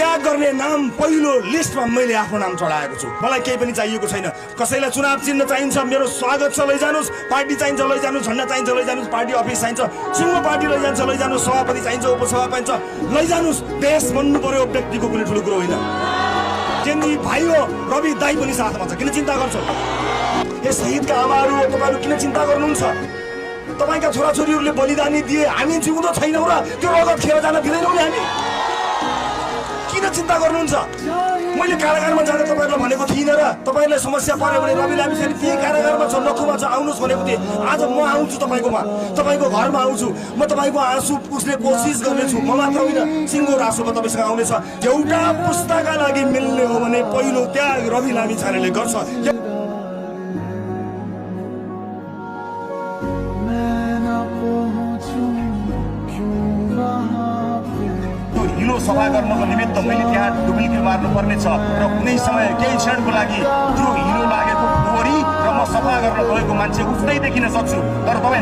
त्याग गर्ने नाम पहिलो लिस्टमा मैले आफ्नो नाम चढाएको छु। मलाई केही पनि चाहिएको छैन। कसैलाई चुनाव चिन्ह चाहिन्छ, मेरो स्वागत छ, लैजानुस्। पार्टी चाहिन्छ, लैजानुस्। झन्डा चाहिन्छ, लैजानुस्। पार्टी अफिस चाहिन्छ, सिङ्गो पार्टी लैजान्छ, लैजानुस्। सभापति चाहिन्छ, उपसभापति चाहिन्छ, लैजानुस्। देश बन्नु पर्यो, व्यक्तिको कुनै ठुलो कुरो होइन। जेन्जी भाइ हो, रवि दाई पनि साथमा छ, किन चिन्ता गर्छ? यस शहीदका आमाहरू हो, तपाईँहरू किन चिन्ता गर्नुहुन्छ? तपाईँका छोराछोरीहरूले बलिदानी दिए, हामी जिउँदो छैनौँ र त्यो रगत खेर जान दिँदैनौँ नि हामी। किन चिन्ता गर्नुहुन्छ? मैले कारागारमा जाँदा तपाईँहरूलाई भनेको थिइनँ र? तपाईँहरूलाई समस्या पर्यो भने रवि लामिछाने त्यही कारागारमा छ, नखुमा छ, आउनुहोस् भनेको थिएँ। आज म आउँछु तपाईँकोमा, तपाईँको घरमा आउँछु। म तपाईँको आँसु पुस्ने कोसिस गर्नेछु। म मात्र होइन, सिङ्गो रासोमा तपाईँसँग आउनेछ। एउटा पुस्ताका लागि मिल्ने हो भने पहिलो त्याग रवि लामिछानेले गर्छ। हिलो सफा गर्नको निमित्त मैले त्यहाँ डुबुल्की मार्नुपर्नेछ र कुनै समय केही क्षणको लागि त्यो हिलो लागेको फोहोरी र म सफा गर्न गएको मान्छे उस्तै देखिन सक्छु। तर तपाईँ